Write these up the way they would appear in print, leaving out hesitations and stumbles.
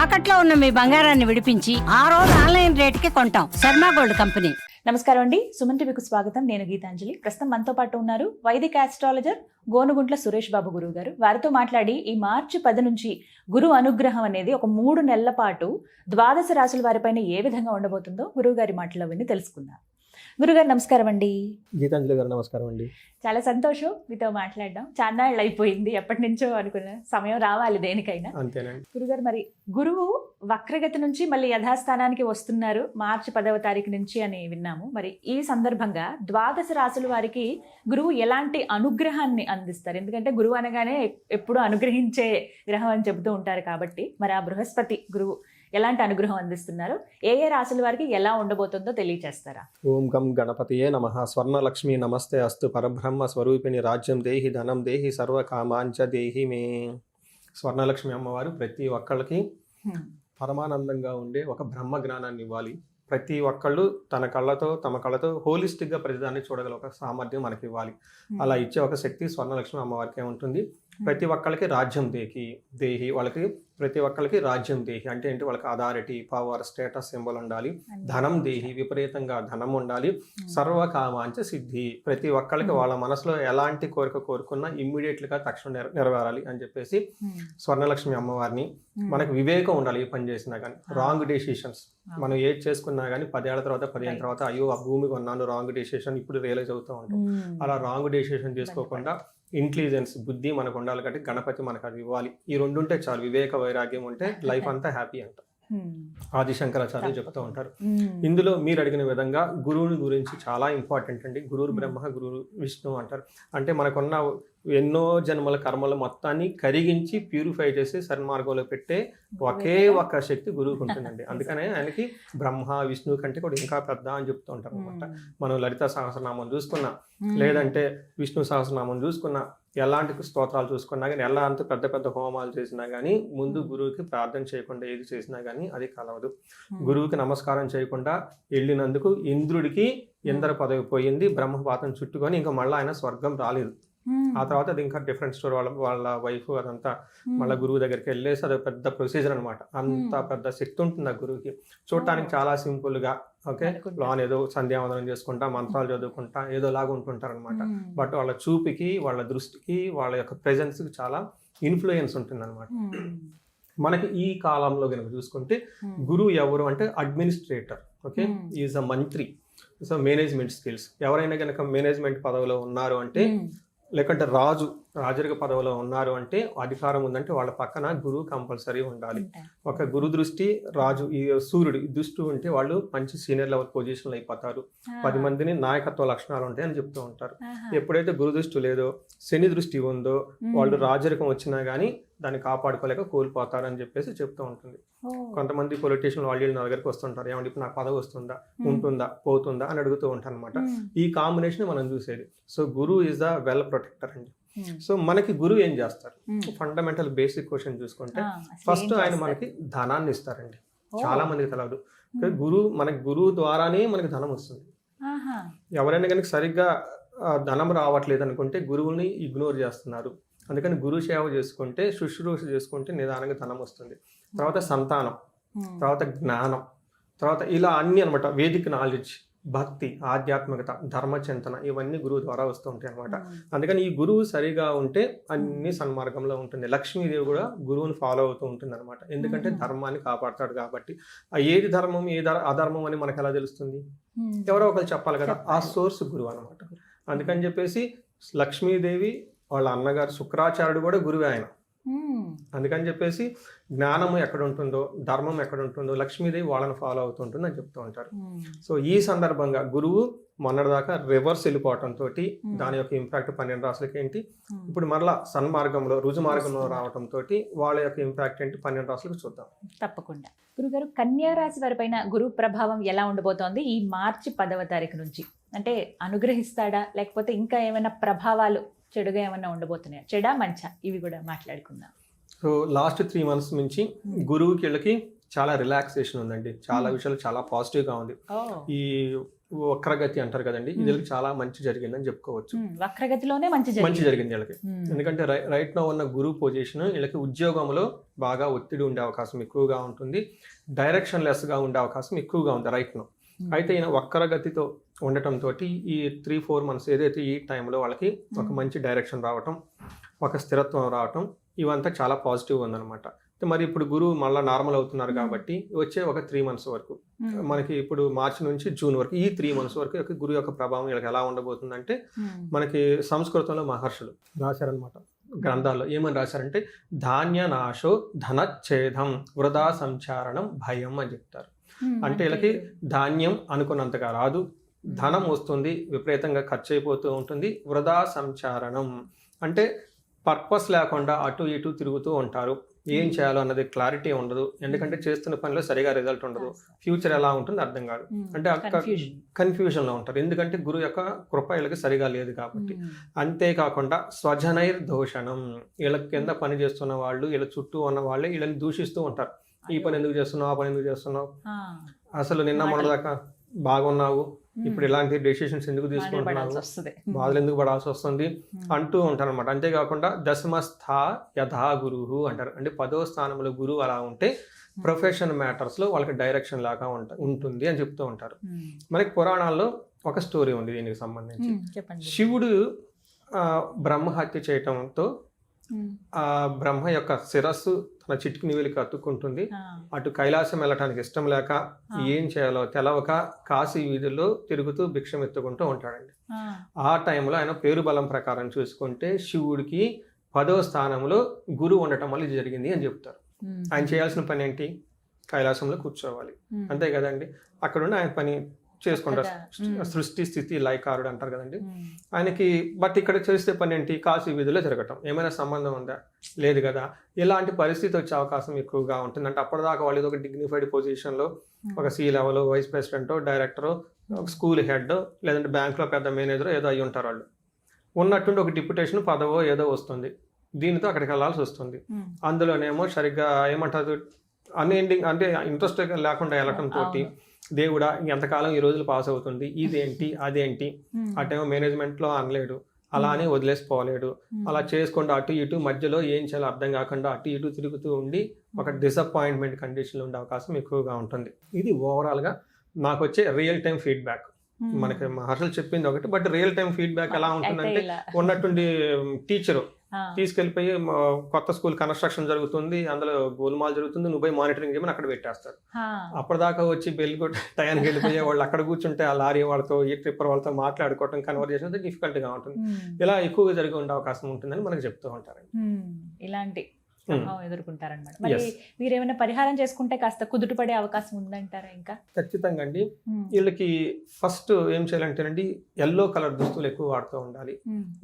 తాకట్లో ఉన్న మీ బంగారాన్ని విడిపించి ఆ రోజు ఆన్లైన్ రేటుకి కొంటాం. Sharma gold company. నమస్కారం అండి, సుమన్ టీవీకి స్వాగతం. నేను గీతాంజలి. ప్రస్తుతం మనతో పాటు ఉన్నారు వైదిక ఆస్ట్రాలజర్ గోనుగుంట్ల సురేష్ బాబు గురువు గారు. వారితో మాట్లాడి ఈ మార్చి 10 నుంచి గురు అనుగ్రహం అనేది ఒక 3 నెలల పాటు ద్వాదశ రాశుల వారిపైన ఏ విధంగా ఉండబోతుందో గురువు గారి మాటలో విని తెలుసుకుందాం. గురుగారు నమస్కారం అండి. గీతాంజలి గారు నమస్కారం అండి. చాలా సంతోషం మీతో మాట్లాడడం. చాన్నాళ్ళు అయిపోయింది, ఎప్పటి నుంచో అనుకున్న సమయం రావాలి దేనికైనా. అంతేనండి. గురుగారు, మరి గురువు వక్రగతి నుంచి మళ్ళీ యథాస్థానానికి వస్తున్నారు మార్చి 10వ తారీఖు నుంచి అని విన్నాము. మరి ఈ సందర్భంగా ద్వాదశ రాశుల వారికి గురువు ఎలాంటి అనుగ్రహాన్ని అందిస్తారు? ఎందుకంటే గురువు అనగానే ఎప్పుడు అనుగ్రహించే గ్రహం అని చెబుతూ ఉంటారు కాబట్టి, మరి ఆ బృహస్పతి గురువు ఎలాంటి అనుగ్రహం అందిస్తున్నారు, ఏ ఏ రాశుల వారికి ఎలా ఉండబోతుందో తెలియజేస్తారా? ఓం గం గణపతియే నమః. స్వర్ణలక్ష్మి నమస్తే అస్తు. పరబ్రహ్మ స్వరూపిణి రాజ్యం దేహి ధనం దేహి సర్వకామాంచ దేహి మే. స్వర్ణలక్ష్మి అమ్మవారు ప్రతి ఒక్కళ్ళకి పరమానందంగా ఉండే ఒక బ్రహ్మ జ్ఞానాన్ని ఇవ్వాలి. ప్రతి ఒక్కళ్ళు తమ కళ్ళతో హోలిస్టిక్గా ప్రతిదాన్ని చూడగల ఒక సామర్థ్యం మనకి ఇవ్వాలి. అలా ఇచ్చే ఒక శక్తి స్వర్ణలక్ష్మి అమ్మవారికి ఉంటుంది. ప్రతి ఒక్కళ్ళకి రాజ్యం దేహి వాళ్ళకి ప్రతి ఒక్కళ్ళకి రాజ్యం దేహి అంటే ఏంటి, వాళ్ళకి అథారిటీ, పవర్, స్టేటస్ సింబల్ ఉండాలి. ధనం దేహి, విపరీతంగా ధనం ఉండాలి. సర్వకామాంచ సిద్ధి, ప్రతి ఒక్కళ్ళకి వాళ్ళ మనసులో ఎలాంటి కోరిక కోరుకున్నా ఇమ్మీడియట్గా తక్షణం నెరవేరాలి అని చెప్పేసి స్వర్ణలక్ష్మి అమ్మవారిని. మనకు వివేకం ఉండాలి. ఏ పని చేసినా కానీ రాంగ్ డెసిషన్స్ మనం ఏది చేసుకున్నా కానీ 10 ఏళ్ల తర్వాత 15 తర్వాత అయ్యో ఆ భూమి కొన్నాను రాంగ్ డెసిషన్ ఇప్పుడు రియలైజ్ అవుతూ ఉంటాం. అలా రాంగ్ డెసిషన్ చేసుకోకుండా ఇంటెలిజెన్స్, బుద్ధి మనకు ఉండాలి. కాబట్టి గణపతి మనకు అది ఇవ్వాలి. ఈ 2 ఉంటే చాలు. వివేక వైరాగ్యం ఉంటే లైఫ్ అంతా హ్యాపీ అంట ఆది శంకరాచార్య చెప్తూ ఉంటారు. ఇందులో మీరు అడిగిన విధంగా గురువుని గురించి చాలా ఇంపార్టెంట్ అండి. గురువు బ్రహ్మ, గురువు విష్ణు అంటారు. అంటే మనకున్న ఎన్నో జన్మల కర్మల మొత్తాన్ని కరిగించి ప్యూరిఫై చేసి సన్మార్గంలో పెట్టే ఒకే ఒక్క శక్తి గురువుకు ఉంటుందండి. అందుకనే ఆయనకి బ్రహ్మ విష్ణువు కంటే కూడా ఇంకా పెద్ద అని చెప్తూ ఉంటారు అనమాట. మనం లలిత సహస్రనామం చూసుకున్నా, లేదంటే విష్ణు సహస్రనామం చూసుకున్నా, ఎలాంటి స్తోత్రాలు చూసుకున్నా కానీ, ఎలాంటి పెద్ద పెద్ద హోమాలు చేసినా కానీ ముందు గురువుకి ప్రార్థన చేయకుండా ఏది చేసినా కానీ అది కలవదు. గురువుకి నమస్కారం చేయకుండా వెళ్ళినందుకు ఇంద్రుడికి ఇంద్ర పదవి పోయింది, బ్రహ్మపాతం చుట్టుకొని ఇంకా మళ్ళీ ఆయన స్వర్గం రాలేదు. ఆ తర్వాత అది ఇంకా డిఫరెంట్ స్టోరీ. వాళ్ళ వైఫ్ అదంతా మళ్ళీ గురువు దగ్గరికి వెళ్ళేసి అది పెద్ద ప్రొసీజర్ అనమాట. అంత పెద్ద శక్తి ఉంటుంది ఆ గురువుకి. చూడటానికి చాలా సింపుల్ గా ఓకే లోన్ ఏదో సంధ్యావందనం చేసుకుంటా మంత్రాలు చదువుకుంటా ఏదో లాగా ఉంటుంటారు అనమాట. బట్ వాళ్ళ చూపుకి, వాళ్ళ దృష్టికి, వాళ్ళ యొక్క ప్రెజెన్స్ కి చాలా ఇన్ఫ్లుయెన్స్ ఉంటుంది అనమాట. మనకి ఈ కాలంలో కనుక చూసుకుంటే గురువు ఎవరు అంటే అడ్మినిస్ట్రేటర్, ఓకే, ఈజ్ అ మంత్రి. సో మేనేజ్మెంట్ స్కిల్స్, ఎవరైనా కనుక మేనేజ్మెంట్ పదవిలో ఉన్నారు అంటే, లేకంటే రాజరిక పదవిలో ఉన్నారు అంటే, అధికారం ఉందంటే వాళ్ళ పక్కన గురువు కంపల్సరీ ఉండాలి. ఒక గురు దృష్టి రాజు ఈ సూర్యుడు దృష్టి ఉంటే వాళ్ళు మంచి సీనియర్ లెవెల్ పొజిషన్లు అయిపోతారు. 10 మందిని నాయకత్వ లక్షణాలు ఉంటాయి అని చెప్తూ ఉంటారు. ఎప్పుడైతే గురు దృష్టి లేదో, శని దృష్టి ఉందో, వాళ్ళు రాజరికం వచ్చినా కానీ దాన్ని కాపాడుకోలేక కోల్పోతారు అని చెప్పేసి చెప్తూ ఉంటుంది. కొంతమంది పొలిటీషియన్ వాళ్ళు నా దగ్గరికి వస్తుంటారు, ఏమంటే ఇప్పుడు నాకు పదవి వస్తుందా, ఉంటుందా, పోతుందా అని అడుగుతూ ఉంటారు అనమాట. ఈ కాంబినేషన్ మనం చూసేది. So Guru is the well protector అండి. సో మనకి గురువు ఏం చేస్తారు? ఫండమెంటల్ బేసిక్ క్వశ్చన్ చూసుకుంటే ఫస్ట్ ఆయన మనకి ధనాన్ని ఇస్తారండి. చాలా మందికి తెలియదు. మనకి గురువు ద్వారానే మనకి ధనం వస్తుంది. ఎవరైనా కనుక సరిగ్గా ధనం రావట్లేదు అనుకుంటే గురువుని ఇగ్నోర్ చేస్తున్నారు. అందుకని గురు సేవ చేసుకుంటే, శుశ్రూష చేసుకుంటే నిదానంగా ధనం వస్తుంది. తర్వాత సంతానం, తర్వాత జ్ఞానం, తర్వాత ఇలా అన్ని అనమాట. వేదిక నాలెడ్జ్, భక్తి, ఆధ్యాత్మికత, ధర్మచింతన ఇవన్నీ గురువు ద్వారా వస్తూ ఉంటాయి అనమాట. అందుకని ఈ గురువు సరిగా ఉంటే అన్ని సన్మార్గంలో ఉంటుంది. లక్ష్మీదేవి కూడా గురువుని ఫాలో అవుతూ ఉంటుంది అనమాట. ఎందుకంటే ధర్మాన్ని కాపాడతాడు కాబట్టి. ఏది ధర్మం ఏది అధర్మం అని మనకు ఎలా తెలుస్తుంది? ఎవరో ఒకరు చెప్పాలి కదా. ఆ సోర్స్ గురువు అనమాట. అందుకని చెప్పేసి లక్ష్మీదేవి వాళ్ళ అన్నగారు శుక్రాచార్యుడు కూడా గురువే ఆయన. అందుకని చెప్పేసి జ్ఞానము ఎక్కడ ఉంటుందో, ధర్మం ఎక్కడ ఉంటుందో లక్ష్మీదేవి వాళ్ళని ఫాలో అవుతుంటుంది అని చెప్తూ ఉంటారు. సో ఈ సందర్భంగా గురువు మొన్నటిదాకా రివర్స్ వెళ్ళిపోవటంతో దాని యొక్క ఇంపాక్ట్ 12 రాశులకి ఏంటి, ఇప్పుడు మరలా సన్మార్గంలో రుజు మార్గంలో రావడంతో వాళ్ళ యొక్క ఇంపాక్ట్ ఏంటి 12 రాశులకు చూద్దాం. తప్పకుండా. గురుగారు, కన్యా రాశి వారిపైన గురు ప్రభావం ఎలా ఉండబోతోంది ఈ మార్చి 10వ తారీఖు నుంచి? అంటే అనుగ్రహిస్తాడా, లేకపోతే ఇంకా ఏమైనా ప్రభావాలు చెడుగా ఏమన్నా ఉండబోతున్నాయా? చెడా మంచా ఇవి కూడా మాట్లాడుకుందాం. సో లాస్ట్ 3 months నుంచి గురువుకి వీళ్ళకి చాలా రిలాక్సేషన్ ఉందండి. చాలా విషయాలు చాలా పాజిటివ్గా ఉంది. ఈ వక్రగతి అంటారు కదండి, ఇది వీళ్ళకి చాలా మంచి జరిగిందని చెప్పుకోవచ్చు. వక్రగతిలోనే మంచి జరిగింది వీళ్ళకి. ఎందుకంటే రైట్ నో ఉన్న గురువు పొజిషన్ వీళ్ళకి ఉద్యోగంలో బాగా ఒత్తిడి ఉండే అవకాశం ఎక్కువగా ఉంటుంది, డైరెక్షన్ లెస్ గా ఉండే అవకాశం ఎక్కువగా ఉంది రైట్ నో. అయితే ఈయన వక్రగతితో ఉండటంతో ఈ 3-4 months ఏదైతే ఈ టైంలో వాళ్ళకి ఒక మంచి డైరెక్షన్ రావటం, ఒక స్థిరత్వం రావటం, ఇవంతా చాలా పాజిటివ్ ఉందన్నమాట. మరి ఇప్పుడు గురువు మళ్ళీ నార్మల్ అవుతున్నారు కాబట్టి వచ్చే ఒక 3 months వరకు మనకి ఇప్పుడు మార్చి నుంచి జూన్ వరకు ఈ 3 months వరకు గురువు యొక్క ప్రభావం వీళ్ళకి ఎలా ఉండబోతుందంటే, మనకి సంస్కృతంలో మహర్షులు రాశారనమాట గ్రంథాల్లో. ఏమని రాశారంటే ధాన్య నాశో ధనచ్ఛేదం వృధా సంచారణం భయం అని చెప్తారు. అంటే వీళ్ళకి ధాన్యం అనుకున్నంతగా రాదు, ధనం వస్తుంది విపరీతంగా ఖర్చు అయిపోతూ ఉంటుంది, వృధా సంచారణం అంటే పర్పస్ లేకుండా అటు ఇటు తిరుగుతూ ఉంటారు, ఏం చేయాలో అన్నది క్లారిటీ ఉండదు, ఎందుకంటే చేస్తున్న పనిలో సరిగా రిజల్ట్ ఉండదు, ఫ్యూచర్ ఎలా ఉంటుంది అర్థం కాదు, అంటే కన్ఫ్యూజన్ లో ఉంటారు, ఎందుకంటే గురువు యొక్క కృప వీళ్ళకి సరిగా లేదు కాబట్టి. అంతేకాకుండా స్వజనైర్ దోషణం, వీళ్ళ కింద పని చేస్తున్న వాళ్ళు వీళ్ళ చుట్టూ ఉన్న వాళ్ళే వీళ్ళని దూషిస్తూ ఉంటారు. ఈ పని ఎందుకు చేస్తున్నావు, ఆ పని ఎందుకు చేస్తున్నావు, అసలు నిన్న మొన్నదాకా బాగున్నావు, ఇప్పుడు ఇలాంటి డెసిషన్స్ ఎందుకు తీసుకుంటున్నావు, బాధలు ఎందుకు పడాల్సి వస్తుంది అంటూ ఉంటారు అనమాట. అంతేకాకుండా దశమస్థ యథా గురువు అంటారు, అంటే 10వ స్థానంలో గురువు అలా ఉంటే ప్రొఫెషన్ మ్యాటర్స్ లో వాళ్ళకి డైరెక్షన్ లాగా ఉంటుంది అని చెప్తూ ఉంటారు. మనకి పురాణాల్లో ఒక స్టోరీ ఉంది దీనికి సంబంధించి. శివుడు బ్రహ్మహత్య చేయటంతో ఆ బ్రహ్మ యొక్క శిరస్సు తన చిటికిని వేలికి అతుక్కుంటుంది. అటు కైలాసం వెళ్ళటానికి ఇష్టం లేక ఏం చేయాలో తెలవక కాశీ వీధుల్లో తిరుగుతూ భిక్షం ఎత్తుకుంటూ ఉంటాడండి. ఆ టైంలో ఆయన పేరు బలం ప్రకారం చూసుకుంటే శివుడికి 10వ స్థానంలో గురువు ఉండటం వల్ల ఇది జరిగింది అని చెప్తారు. ఆయన చేయాల్సిన పని ఏంటి, కైలాసంలో కూర్చోవాలి, అంతే కదండి. అక్కడుండి ఆయన పని చేసుకుంటారు, సృష్టి స్థితి లయకారుడు అంటారు కదండి ఆయనకి. బట్ ఇక్కడ చేసే పని ఏంటి, కాశీ వీధిలో తిరగటం. ఏమైనా సంబంధం ఉందా, లేదు కదా. ఇలాంటి పరిస్థితి వచ్చే అవకాశం ఎక్కువగా ఉంటుంది. అంటే అప్పటిదాకా వాళ్ళు ఏదో ఒక డిగ్నిఫైడ్ పొజిషన్ లో ఒక C level vice president director school head లేదంటే బ్యాంక్ లో పెద్ద మేనేజర్ ఏదో అయ్యి ఉంటారు. వాళ్ళు ఉన్నట్టుండి ఒక డిప్యుటేషన్ పదవో ఏదో వస్తుంది, దీనితో అక్కడికి వెళ్ళాల్సి వస్తుంది. అందులోనేమో సరిగ్గా ఏమంటారు అన్ఎండింగ్ అంటే ఇంట్రెస్ట్ లేకుండా వెళ్ళటం తోటి దేవుడా ఎంతకాలం ఈ రోజులు పాస్ అవుతుంది, ఇదేంటి అదేంటి, అటేమో మేనేజ్మెంట్ లో అనలేడు, అలానే వదిలేసిపోలేడు, అలా చేసుకుంటూ అటు ఇటు మధ్యలో ఏం చేయాలో అర్థం కాకుండా అటు ఇటు తిరుగుతూ ఉండి ఒక డిసప్పాయింట్మెంట్ కండిషన్లో ఉండే అవకాశం ఎక్కువగా ఉంటుంది. ఇది ఓవరాల్ గా నాకు వచ్చే రియల్ టైం ఫీడ్బ్యాక్. మనకి మహర్షులు చెప్పింది ఒకటి, బట్ రియల్ టైం ఫీడ్బ్యాక్ ఎలా ఉంటుందంటే ఉన్నట్టుండి టీచరు తీసుకెళ్ళిపోయి కొత్త స్కూల్ కన్స్ట్రక్షన్ జరుగుతుంది, అందులో గోల్మాల్ జరుగుతుంది, నువ్వు పోయి మానిటరింగ్ చేయమని అక్కడ పెట్టేస్తారు. అప్పటిదాకా వచ్చి బెల్ కొట్టి టయానికి వెళ్ళిపోయే వాళ్ళు అక్కడ కూర్చుంటే ఆ లారీ వాళ్ళతో ఈ ట్రిప్పర్ వాళ్ళతో మాట్లాడుకోవటం కన్వర్జేషన్ డిఫికల్ట్ గా ఉంటుంది. ఇలా ఎక్కువగా జరిగి ఉండే అవకాశం ఉంటుందని మనకు చెప్తూ ఉంటారు. ఇలాంటి ఎదుర్కొంటారన్నమాట. మరి మీరేమైనా పరిహారం చేసుకుంటే కాస్త కుదుటపడే అవకాశం ఉందంటారా? ఇంకా ఖచ్చితంగా అండి. వీళ్ళకి ఫస్ట్ ఏం చేయాలంటేనండి ఎల్లో కలర్ దుస్తులు ఎక్కువ వాడుతూ ఉండాలి.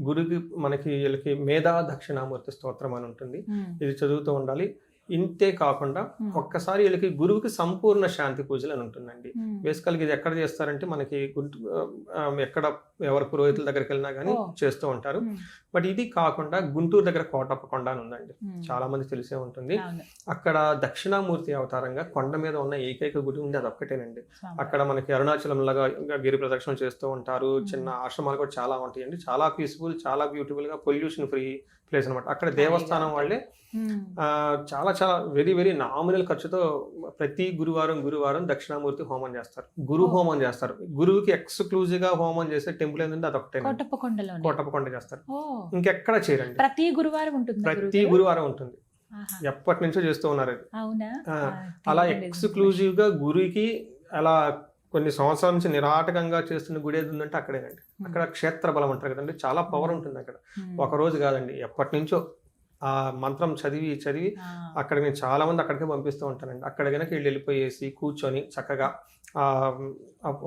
గురుకి మనకి వీళ్ళకి మేధా దక్షిణామూర్తి స్తోత్రం అని ఉంటుంది, ఇది చదువుతూ ఉండాలి. ఇంతే కాకుండా ఒక్కసారి వీళ్ళకి గురువుకి సంపూర్ణ శాంతి పూజలు అని ఉంటుందండి. బేసికల్గా ఇది ఎక్కడ చేస్తారంటే మనకి ఎక్కడ ఎవరి పురోహితుల దగ్గరికి వెళ్ళినా కానీ చేస్తూ ఉంటారు. బట్ ఇది కాకుండా గుంటూరు దగ్గర కోటప్పకొండ అని ఉందండి, చాలా మంది తెలిసే ఉంటుంది. అక్కడ దక్షిణామూర్తి అవతారంగా కొండ మీద ఉన్న ఏకైక గుడి ఉంది, అది ఒక్కటేనండి. అక్కడ మనకి అరుణాచలం లాగా గిరి ప్రదక్షిణ చేస్తూ ఉంటారు, చిన్న ఆశ్రమాలు కూడా చాలా ఉంటాయండి, చాలా పీస్ఫుల్, చాలా బ్యూటిఫుల్ గా, పొల్యూషన్ ఫ్రీ ప్లేస్ అనమాట. అక్కడ దేవస్థానం వాళ్ళే చాలా చాలా వెరీ వెరీ నామినల్ ఖర్చుతో ప్రతి గురువారం దక్షిణామూర్తి హోమం చేస్తారు, గురు హోమం చేస్తారు. గురువుకి ఎక్స్క్లూజివ్ గా హోమం చేసే టెంపుల్ ఏంటంటే అదొకటే, కోటప్పకొండ చేస్తారు, ఇంకెక్కడ చేయరండి. ప్రతి గురువారం ఉంటుంది, ఎప్పటి నుంచో చేస్తూ ఉన్నారు అది. అలా ఎక్స్క్లూజివ్ గా గురువుకి అలా కొన్ని సంవత్సరాల నుంచి నిరాటకంగా చేస్తున్న గుడి ఏది ఉందంటే అక్కడేనండి. అక్కడ క్షేత్ర బలం అంటారు కదండి, చాలా పవర్ ఉంటుంది అక్కడ. ఒక రోజు కాదండి, ఎప్పటి నుంచో ఆ మంత్రం చదివి అక్కడ నేను చాలా మంది అక్కడికే పంపిస్తూ ఉంటానండి. అక్కడ కనుక వెళ్ళిపోయేసి కూర్చొని చక్కగా ఆ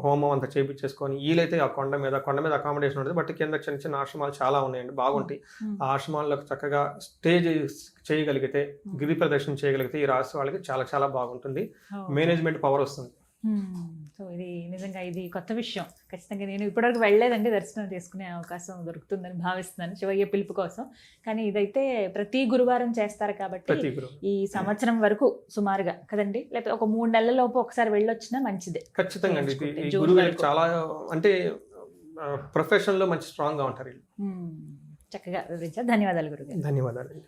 హోమం అంతా చేపించేసుకొని, వీలైతే ఆ కొండ మీద అకామిడేషన్ ఉంటుంది, బట్ కింద చిన్న చిన్న ఆశ్రమాలు చాలా ఉన్నాయండి, బాగుంటాయి. ఆ ఆశ్రమాల్లో చక్కగా స్టే చేయగలిగితే, గిరి ప్రదర్శన చేయగలిగితే ఈ రాశి వాళ్ళకి చాలా చాలా బాగుంటుంది. మేనేజ్మెంట్ పవర్ వస్తుంది. సో ఇది నిజంగా ఇది కొత్త విషయం. ఖచ్చితంగా నేను ఇప్పటివరకు వెళ్ళలేదండి, దర్శనం చేసుకునే అవకాశం దొరుకుతుందని భావిస్తున్నాను శివయ్య పిలుపు కోసం. కానీ ఇదైతే ప్రతి గురువారం చేస్తారు కాబట్టి ప్రతి గురువు ఈ సంవత్సరం వరకు సుమారుగా కదండి, లేకపోతే ఒక 3 నెలల లోపు ఒకసారి వెళ్ళొచ్చినా మంచిదే. ఖచ్చితంగా అండి. నేర్చుకుంటే ఈ జూన్ గురువు వరకు. చాలా అంటే ప్రొఫెషన్ లో మంచి స్ట్రాంగ్ గా ఉంటారు వీళ్ళు. చక్కగా వివరించారు. ధన్యవాదాలు గురుగారు. ధన్యవాదాలు.